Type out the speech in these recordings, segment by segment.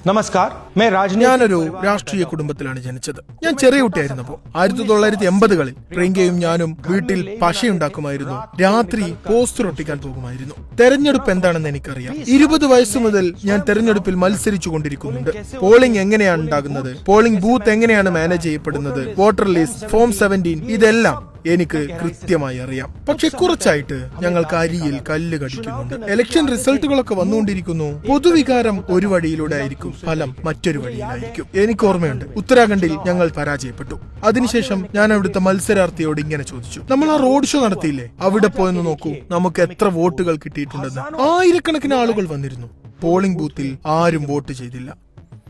നമസ്കാർ, ഞാനൊരു രാഷ്ട്രീയ കുടുംബത്തിലാണ് ജനിച്ചത്. ഞാൻ ചെറിയ കുട്ടിയായിരുന്നപ്പോൾ 1980-കളിൽ പ്രിയങ്കയും ഞാനും വീട്ടിൽ പശയുണ്ടാക്കുമായിരുന്നു. രാത്രി പോസ്റ്റർ ഒട്ടിക്കാൻ പോകുമായിരുന്നു. തെരഞ്ഞെടുപ്പ് എന്താണെന്ന് എനിക്കറിയാം. 20 വയസ്സ് മുതൽ ഞാൻ തെരഞ്ഞെടുപ്പിൽ മത്സരിച്ചു കൊണ്ടിരിക്കുന്നുണ്ട്. പോളിംഗ് എങ്ങനെയാണ് ഉണ്ടാകുന്നത്, പോളിംഗ് ബൂത്ത് എങ്ങനെയാണ് മാനേജ് ചെയ്യപ്പെടുന്നത്, വോട്ടർ ലിസ്റ്റ്, ഫോം 17, ഇതെല്ലാം എനിക്ക് കൃത്യമായി അറിയാം. പക്ഷെ കുറച്ചായിട്ട് ഞങ്ങൾക്ക് അരിയിൽ കല്ല് കടിക്കുന്നുണ്ട്. ഇലക്ഷൻ റിസൾട്ടുകളൊക്കെ വന്നുകൊണ്ടിരിക്കുന്നു. പൊതുവികാരം ഒരു വഴിയിലൂടെ ആയിരിക്കും, ഫലം മറ്റൊരു വഴിയിലായിരിക്കും. എനിക്ക് ഓർമ്മയുണ്ട്, ഉത്തരാഖണ്ഡിൽ ഞങ്ങൾ പരാജയപ്പെട്ടു. അതിനുശേഷം ഞാൻ അവിടുത്തെ മത്സരാർത്ഥിയോട് ഇങ്ങനെ ചോദിച്ചു, നമ്മൾ ആ റോഡ് ഷോ നടത്തിയില്ലേ, അവിടെ പോയെന്ന് നോക്കൂ, നമുക്ക് എത്ര വോട്ടുകൾ കിട്ടിയിട്ടുണ്ടെന്ന്. ആയിരക്കണക്കിന് ആളുകൾ വന്നിരുന്നു. പോളിംഗ് ബൂത്തിൽ ആരും വോട്ട് ചെയ്തില്ല.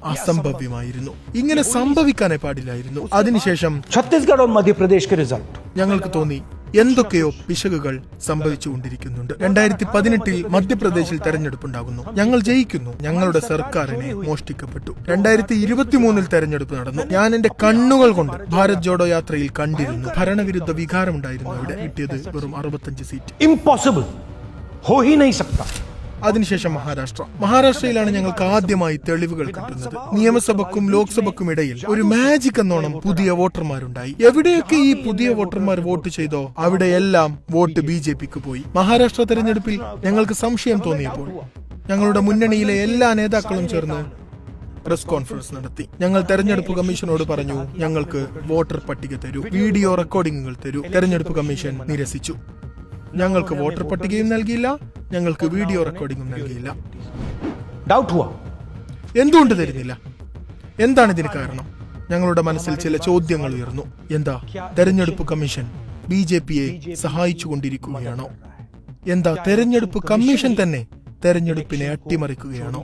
അസംഭവ്യമായിരുന്നു. ഇങ്ങനെ സംഭവിക്കാനേ പാടില്ലായിരുന്നു. അതിനുശേഷം ഛത്തീസ്ഗഡ് മധ്യപ്രദേശ് റിസൾട്ട് ഞങ്ങൾക്ക് തോന്നി എന്തൊക്കെയോ പിശകുകൾ സംഭവിച്ചുകൊണ്ടിരിക്കുന്നുണ്ട്. 2018-ൽ മധ്യപ്രദേശിൽ തെരഞ്ഞെടുപ്പുണ്ടാകുന്നു. ഞങ്ങൾ ജയിക്കുന്നു. ഞങ്ങളുടെ സർക്കാരിനെ മോഷ്ടിക്കപ്പെട്ടു. 2023-ൽ തെരഞ്ഞെടുപ്പ് നടന്നു. ഞാൻ എന്റെ കണ്ണുകൾ കൊണ്ട് ഭാരത് ജോഡോ യാത്രയിൽ കണ്ടിരുന്നു. ഭരണവിരുദ്ധ വികാരമുണ്ടായിരുന്നു. അവിടെ കിട്ടിയത് വെറും 65 സീറ്റ്. ഇംപോസിബിൾ, ഹോ ഹി നഹീ സക്താ. അതിനുശേഷം മഹാരാഷ്ട്രയിലാണ് ഞങ്ങൾക്ക് ആദ്യമായി തെളിവുകൾ കിട്ടുന്നത്. നിയമസഭക്കും ലോക്സഭക്കും ഇടയിൽ ഒരു മാജിക് എന്നോണം പുതിയ വോട്ടർമാരുണ്ടായി. എവിടെയൊക്കെ ഈ പുതിയ വോട്ടർമാർ വോട്ട് ചെയ്തോ അവിടെയെല്ലാം വോട്ട് BJPക്ക് പോയി. മഹാരാഷ്ട്ര തെരഞ്ഞെടുപ്പിൽ ഞങ്ങൾക്ക് സംശയം തോന്നിയപ്പോൾ ഞങ്ങളുടെ മുന്നണിയിലെ എല്ലാ നേതാക്കളും ചേർന്ന് പ്രസ് കോൺഫറൻസ് നടത്തി. ഞങ്ങൾ തെരഞ്ഞെടുപ്പ് കമ്മീഷനോട് പറഞ്ഞു, ഞങ്ങൾക്ക് വോട്ടർ പട്ടിക തരൂ, വീഡിയോ റെക്കോർഡിംഗുകൾ തരൂ. തെരഞ്ഞെടുപ്പ് കമ്മീഷൻ നിരസിച്ചു. ഞങ്ങൾക്ക് വോട്ടർ പട്ടികയും നൽകിയില്ല, ഞങ്ങൾക്ക് വീഡിയോ റെക്കോർഡിംഗും നൽകിയില്ല. എന്തുകൊണ്ട് തരുന്നില്ല? എന്താണ് ഇതിന് കാരണം? ഞങ്ങളുടെ മനസ്സിൽ ചില ചോദ്യങ്ങൾ ഉയർന്നു. എന്താ തെരഞ്ഞെടുപ്പ് കമ്മീഷൻ BJPയെ സഹായിച്ചുകൊണ്ടിരിക്കുകയാണോ? എന്താ തെരഞ്ഞെടുപ്പ് കമ്മീഷൻ തന്നെ തെരഞ്ഞെടുപ്പിനെ അട്ടിമറിക്കുകയാണോ?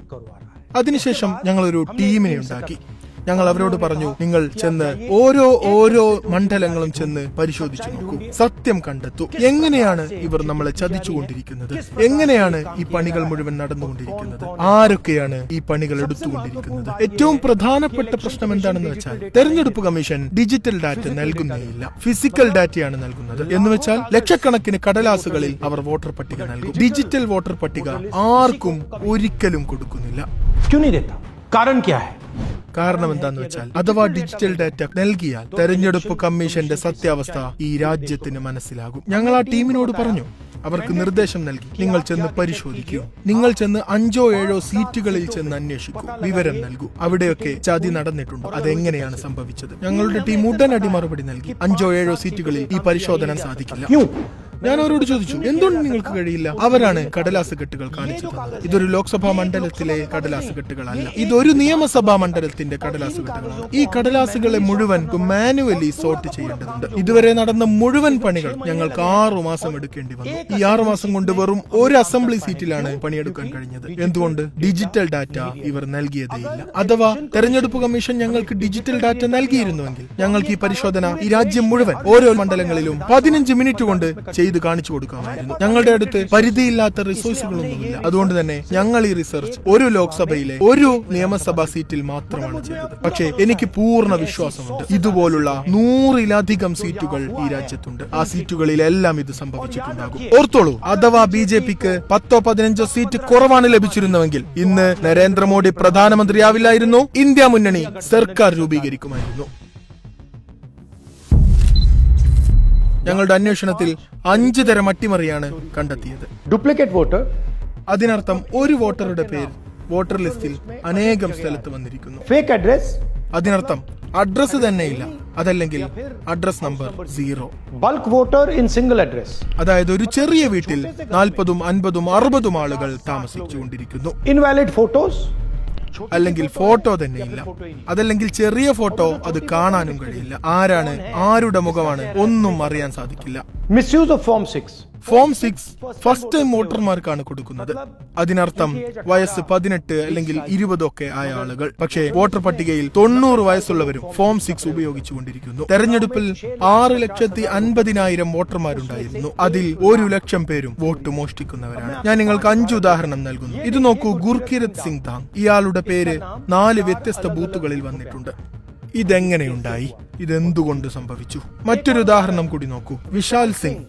അതിനുശേഷം ഞങ്ങളൊരു ടീമിനെ ഉണ്ടാക്കി. ഞങ്ങൾ അവരോട് പറഞ്ഞു, നിങ്ങൾ ചെന്ന് ഓരോ മണ്ഡലങ്ങളും ചെന്ന് പരിശോധിച്ചു നോക്കൂ, സത്യം കണ്ടെത്തൂ. എങ്ങനെയാണ് ഇവർ നമ്മളെ ചതിച്ചുകൊണ്ടിരിക്കുന്നത്? എങ്ങനെയാണ് ഈ പണികൾ മുഴുവൻ നടന്നുകൊണ്ടിരിക്കുന്നത്? ആരൊക്കെയാണ് ഈ പണികൾ എടുത്തുകൊണ്ടിരിക്കുന്നത്? ഏറ്റവും പ്രധാനപ്പെട്ട പ്രശ്നം എന്താണെന്ന് വെച്ചാൽ, തെരഞ്ഞെടുപ്പ് കമ്മീഷൻ ഡിജിറ്റൽ ഡാറ്റ നൽകുന്നേയില്ല, ഫിസിക്കൽ ഡാറ്റയാണ് നൽകുന്നത്. എന്ന് വെച്ചാൽ ലക്ഷക്കണക്കിന് കടലാസുകളിൽ അവർ വോട്ടർ പട്ടിക നൽകും. ഡിജിറ്റൽ വോട്ടർ പട്ടിക ആർക്കും ഒരിക്കലും കൊടുക്കുന്നില്ല. കാരണം എന്താന്ന് വെച്ചാൽ, അഥവാ ഡിജിറ്റൽ ഡാറ്റ നൽകിയാൽ തെരഞ്ഞെടുപ്പ് കമ്മീഷന്റെ സത്യാവസ്ഥ ഈ രാജ്യത്തിന് മനസ്സിലാകും. ഞങ്ങൾ ആ ടീമിനോട് പറഞ്ഞു, അവർക്ക് നിർദ്ദേശം നൽകി, നിങ്ങൾ ചെന്ന് പരിശോധിക്കൂ, നിങ്ങൾ ചെന്ന് 5-7 സീറ്റുകളിൽ ചെന്ന് അന്വേഷിക്കൂ, വിവരം നൽകൂ, അവിടെയൊക്കെ ചതി നടന്നിട്ടുണ്ടോ, അതെങ്ങനെയാണ് സംഭവിച്ചത്. ഞങ്ങളുടെ ടീം ഉടനടി മറുപടി നൽകി, 5-7 സീറ്റുകളിൽ ഈ പരിശോധന സാധിക്കില്ല. ഞാൻ അവരോട് ചോദിച്ചു, എന്തുകൊണ്ട് നിങ്ങൾക്ക് കഴിയില്ല? അവരാണ് കടലാസ് കെട്ടുകൾ കാണിച്ചു തന്നത്. ഇതൊരു ലോക്സഭാ മണ്ഡലത്തിലെ കടലാസ് കെട്ടുകളല്ല, ഇതൊരു നിയമസഭാ മണ്ഡലത്തിന്റെ കടലാസ് കെട്ടുകളാണ്. ഈ കടലാസുകളെ മുഴുവൻ മാനുവലി സോർട്ട് ചെയ്യേണ്ടതുണ്ട്. ഇതുവരെ നടന്ന മുഴുവൻ പണികൾ ഞങ്ങൾക്ക് 6 മാസം എടുക്കേണ്ടി വന്നു. ഈ 6 മാസം കൊണ്ട് വെറും ഒരു അസംബ്ലി സീറ്റിലാണ് പണിയെടുക്കാൻ കഴിഞ്ഞത്. എന്തുകൊണ്ട്? ഡിജിറ്റൽ ഡാറ്റ ഇവർ നൽകിയതേയില്ല. അഥവാ തെരഞ്ഞെടുപ്പ് കമ്മീഷൻ ഞങ്ങൾക്ക് ഡിജിറ്റൽ ഡാറ്റ നൽകിയിരുന്നുവെങ്കിൽ ഞങ്ങൾക്ക് ഈ പരിശോധന ഈ രാജ്യം മുഴുവൻ ഓരോ മണ്ഡലങ്ങളിലും 15 മിനിറ്റ് കൊണ്ട് ചെയ്ത് കാണിച്ചു കൊടുക്കാമായിരുന്നു. ഞങ്ങളുടെ അടുത്ത് പരിധിയില്ലാത്ത റിസോഴ്സുകളൊന്നുമില്ല. അതുകൊണ്ട് തന്നെ ഞങ്ങൾ ഈ റിസർച്ച് ഒരു ലോക്സഭയിലെ ഒരു നിയമസഭാ സീറ്റിൽ മാത്രമാണ് ചെയ്തത്. പക്ഷേ എനിക്ക് പൂർണ്ണ വിശ്വാസമുണ്ട്, ഇതുപോലുള്ള 100-ലധികം സീറ്റുകൾ ഈ രാജ്യത്തുണ്ട്. ആ സീറ്റുകളിലെല്ലാം ഇത് സംഭവിച്ചിട്ടുണ്ടാകും. ഓർത്തോളൂ, അഥവാ BJPക്ക് 10-15 സീറ്റ് കുറവാണ് ലഭിച്ചിരുന്നുവെങ്കിൽ ഇന്ന് നരേന്ദ്രമോദി പ്രധാനമന്ത്രിയാവില്ലായിരുന്നു, ഇന്ത്യ മുന്നണി സർക്കാർ രൂപീകരിക്കുമായിരുന്നു. ഞങ്ങളുടെ അന്വേഷണത്തിൽ 5 തരം അട്ടിമറിയാണ് കണ്ടെത്തിയത്. ഡ്യൂപ്ലിക്കേറ്റ് വോട്ടർ, അതിനർത്ഥം ഒരു വോട്ടറുടെ പേര് വോട്ടർ ലിസ്റ്റിൽ അനേകം സ്ഥലത്ത് വന്നിരിക്കുന്നു. ഫേക്ക് അഡ്രസ്, അതിനർത്ഥം അഡ്രസ് തന്നെയില്ല, അതല്ലെങ്കിൽ address number 0. Bulk voter in single address, അതായത് ഒരു ചെറിയ വീട്ടിൽ 40, 50, 60 ആളുകൾ താമസിച്ചുകൊണ്ടിരിക്കുന്നു. ഇൻവാലിഡ് ഫോട്ടോസ്, അല്ലെങ്കിൽ ഫോട്ടോ തന്നെയില്ല, അതല്ലെങ്കിൽ ചെറിയ ഫോട്ടോ, അത് കാണാനും കഴിയില്ല. ആരാണ്, ആരുടെ മുഖമാണ്, ഒന്നും അറിയാൻ സാധിക്കില്ല. Misuse of form 6. Form 6 first time വോട്ടർമാർക്കാണ് കൊടുക്കുന്നത്. അതിനർത്ഥം വയസ്സ് 18 അല്ലെങ്കിൽ 20 ഒക്കെ ആയ ആളുകൾ. പക്ഷേ വോട്ടർ പട്ടികയിൽ 90 വയസ്സുള്ളവരും ഫോം 6 ഉപയോഗിച്ചുകൊണ്ടിരിക്കുന്നു. തെരഞ്ഞെടുപ്പിൽ 6,50,000 വോട്ടർമാരുണ്ടായിരുന്നു. അതിൽ 1,00,000 പേരും വോട്ട് മോഷ്ടിക്കുന്നവരാണ്. ഞാൻ നിങ്ങൾക്ക് 5 ഉദാഹരണം നൽകുന്നു. ഇത് നോക്കൂ, ഗുർകിരത് സിംഗ് ധാങ്, ഇയാളുടെ പേര് 4 വ്യത്യസ്ത ബൂത്തുകളിൽ വന്നിട്ടുണ്ട്. ഇതെങ്ങനെയുണ്ടായി? ഇതെന്തുകൊണ്ട് സംഭവിച്ചു? മറ്റൊരു ഉദാഹരണം കൂടി നോക്കൂ. വിശാൽ സിംഗ്,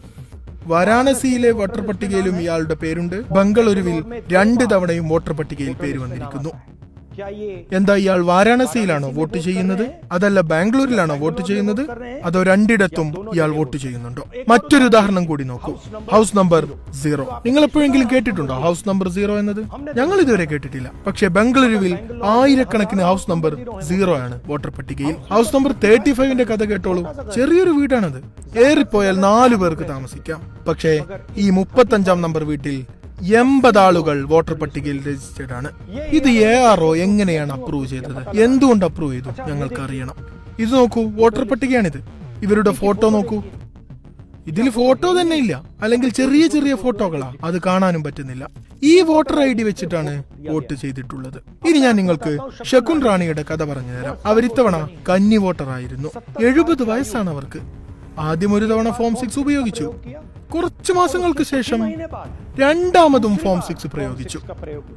വാരാണസിയിലെ വോട്ടർ പട്ടികയിലും ഇയാളുടെ പേരുണ്ട്. ബംഗളൂരുവിൽ 2 തവണയും വോട്ടർ പട്ടികയിൽ പേര് വന്നിരിക്കുന്നു. क्या ये എന്താ ഇയാൾ വാരാണസിയിലാണോ വോട്ട് ചെയ്യുന്നത്, അതല്ല ബാംഗ്ലൂരിലാണോ വോട്ട് ചെയ്യുന്നത്, അതോ രണ്ടിടത്തും ഇയാൾ വോട്ട് ചെയ്യുന്നുണ്ടോ? മറ്റൊരു ഉദാഹരണം കൂടി നോക്കൂ. House number 0. നിങ്ങൾ എപ്പോഴെങ്കിലും കേട്ടിട്ടുണ്ടോ ഹൗസ് നമ്പർ 0 എന്നത്? ഞങ്ങൾ ഇതുവരെ കേട്ടിട്ടില്ല. പക്ഷേ ബംഗളൂരുവിൽ ആയിരക്കണക്കിന് ഹൗസ് നമ്പർ 0 ആണ് വോട്ടർ പട്ടികയിൽ. ഹൗസ് നമ്പർ 35ന്റെ കഥ കേട്ടോളൂ. ചെറിയൊരു വീടാണത്. ഏറിപ്പോയാൽ 4 പേർക്ക് താമസിക്കാം. പക്ഷേ ഈ 35-ാം നമ്പർ വീട്ടിൽ 80 ആളുകൾ വോട്ടർ പട്ടികയിൽ രജിസ്റ്റേർഡ് ആണ്. ഇത് ARO എങ്ങനെയാണ് അപ്രൂവ് ചെയ്തത്? എന്തുകൊണ്ട് അപ്രൂവ് ചെയ്തു? ഞങ്ങൾക്ക് അറിയണം. ഇത് നോക്കൂ, വോട്ടർ പട്ടികയാണിത്. ഇവരുടെ ഫോട്ടോ നോക്കൂ. ഇതിൽ ഫോട്ടോ തന്നെ ഇല്ല, അല്ലെങ്കിൽ ചെറിയ ചെറിയ ഫോട്ടോകളാ. അത് കാണാനും പറ്റുന്നില്ല. ഈ വോട്ടർ ID വെച്ചിട്ടാണ് വോട്ട് ചെയ്തിട്ടുള്ളത്. ഇനി ഞാൻ നിങ്ങൾക്ക് ശകുൻ റാണിയുടെ കഥ പറഞ്ഞു തരാം. അവരിത്തവണ കന്നി വോട്ടർ ആയിരുന്നു. 70 വയസ്സാണ് അവർക്ക്. ആദ്യം ഒരു തവണ ഫോം 6 ഉപയോഗിച്ചു. കുറച്ചു മാസങ്ങൾക്ക് ശേഷം രണ്ടാമതും ഫോം 6 പ്രയോഗിച്ചു.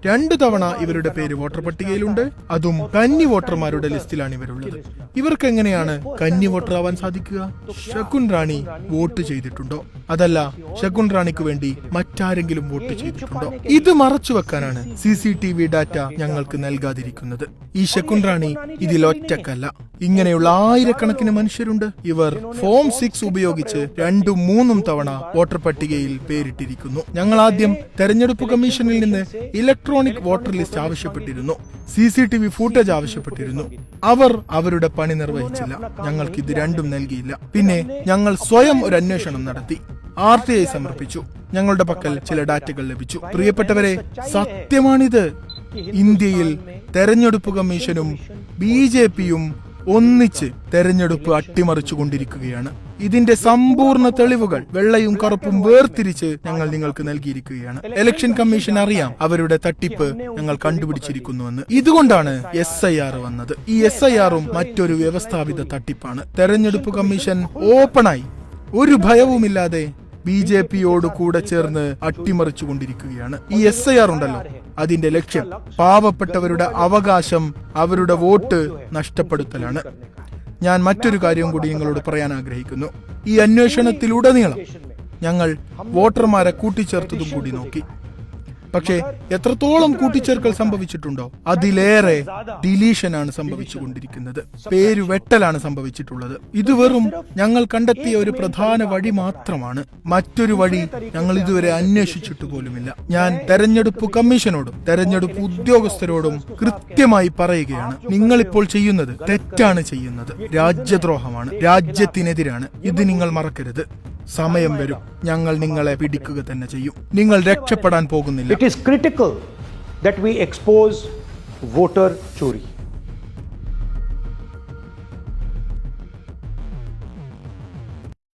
2 തവണ ഇവരുടെ പേര് വോട്ടർ പട്ടികയിലുണ്ട്. അതും കന്നി വോട്ടർമാരുടെ ലിസ്റ്റിലാണ് ഇവരുള്ളത്. ഇവർക്ക് എങ്ങനെയാണ് കന്നി വോട്ടർ ആവാൻ സാധിക്കുക? ശകുൻ റാണി വോട്ട് ചെയ്തിട്ടുണ്ടോ, അതല്ല ശകുൻ റാണിക്ക് വേണ്ടി മറ്റാരെങ്കിലും വോട്ട് ചെയ്തിട്ടുണ്ടോ? ഇത് മറച്ചു വെക്കാനാണ് CCTV ഡാറ്റ ഞങ്ങൾക്ക് നൽകാതിരിക്കുന്നത്. ഈ ശകുൻ റാണി ഇതിൽ ഒറ്റക്കല്ല. ഇങ്ങനെയുള്ള ആയിരക്കണക്കിന് മനുഷ്യരുണ്ട്. ഇവർ ഫോം 6 ഉപയോഗിച്ച് 2ഉം 3ഉം തവണ വോട്ടർ പട്ടികയിൽ പേരിട്ടിരിക്കുന്നു. ഞങ്ങൾ ആദ്യം തെരഞ്ഞെടുപ്പ് കമ്മീഷനിൽ നിന്ന് ഇലക്ട്രോണിക് വോട്ടർ ലിസ്റ്റ് ആവശ്യപ്പെട്ടിരുന്നു. CCTV ഫൂട്ടേജ് ആവശ്യപ്പെട്ടിരുന്നു. അവർ അവരുടെ പണി നിർവഹിച്ചില്ല. ഞങ്ങൾക്ക് ഇത് രണ്ടും നൽകിയില്ല. പിന്നെ ഞങ്ങൾ സ്വയം ഒരു അന്വേഷണം നടത്തി. RTI സമർപ്പിച്ചു. ഞങ്ങളുടെ പക്കൽ ചില ഡാറ്റകൾ ലഭിച്ചു. പ്രിയപ്പെട്ടവരെ, സത്യമാണിത്. ഇന്ത്യയിൽ തെരഞ്ഞെടുപ്പ് കമ്മീഷനും BJPയും ഒന്നിച്ച് തെരഞ്ഞെടുപ്പ് അട്ടിമറിച്ചു കൊണ്ടിരിക്കുകയാണ്. ഇതിന്റെ സമ്പൂർണ്ണ തെളിവുകൾ വെള്ളയും കറുപ്പും വേർതിരിച്ച് ഞങ്ങൾ നിങ്ങൾക്ക് നൽകിയിരിക്കുകയാണ്. ഇലക്ഷൻ കമ്മീഷൻ അറിയാം അവരുടെ തട്ടിപ്പ് ഞങ്ങൾ കണ്ടുപിടിച്ചിരിക്കുന്നുവെന്ന്. ഇതുകൊണ്ടാണ് SIR വന്നത്. ഈ SIRഉം മറ്റൊരു വ്യവസ്ഥാപിത തട്ടിപ്പാണ്. തെരഞ്ഞെടുപ്പ് കമ്മീഷൻ ഓപ്പണായി ഒരു ഭയവുമില്ലാതെ BJPയോട് കൂടെ ചേർന്ന് അട്ടിമറിച്ചു കൊണ്ടിരിക്കുകയാണ്. ഈ SIR ഉണ്ടല്ലോ, അതിന്റെ ലക്ഷ്യം പാവപ്പെട്ടവരുടെ അവകാശം, അവരുടെ വോട്ട് നഷ്ടപ്പെടുത്തലാണ്. ഞാൻ മറ്റൊരു കാര്യം കൂടി നിങ്ങളോട് പറയാൻ ആഗ്രഹിക്കുന്നു. ഈ അന്വേഷണത്തിലുടനീളം ഞങ്ങൾ വോട്ടർമാരെ കൂട്ടിച്ചേർത്തതും കൂടി നോക്കി. പക്ഷേ എത്രത്തോളം കൂട്ടിച്ചേർക്കൽ സംഭവിച്ചിട്ടുണ്ടോ അതിലേറെ ഡിലീഷനാണ് സംഭവിച്ചുകൊണ്ടിരിക്കുന്നത്. പേര് വെട്ടലാണ് സംഭവിച്ചിട്ടുള്ളത്. ഇത് വെറും ഞങ്ങൾ കണ്ടെത്തിയ ഒരു പ്രധാന വഴി മാത്രമാണ്. മറ്റൊരു വഴി ഞങ്ങൾ ഇതുവരെ അന്വേഷിച്ചിട്ട് പോലുമില്ല. ഞാൻ തെരഞ്ഞെടുപ്പ് കമ്മീഷനോടും തെരഞ്ഞെടുപ്പ് ഉദ്യോഗസ്ഥരോടും കൃത്യമായി പറയുകയാണ്, നിങ്ങളിപ്പോൾ ചെയ്യുന്നത് തെറ്റാണ് ചെയ്യുന്നത്. രാജ്യദ്രോഹമാണ്, രാജ്യത്തിനെതിരാണ്. ഇത് നിങ്ങൾ മറക്കരുത്. സമയം വരും, ഞങ്ങൾ നിങ്ങളെ പിടിക്കുക തന്നെ ചെയ്യും. നിങ്ങൾ രക്ഷപ്പെടാൻ പോകുന്നില്ല. It is critical that we expose voter chori.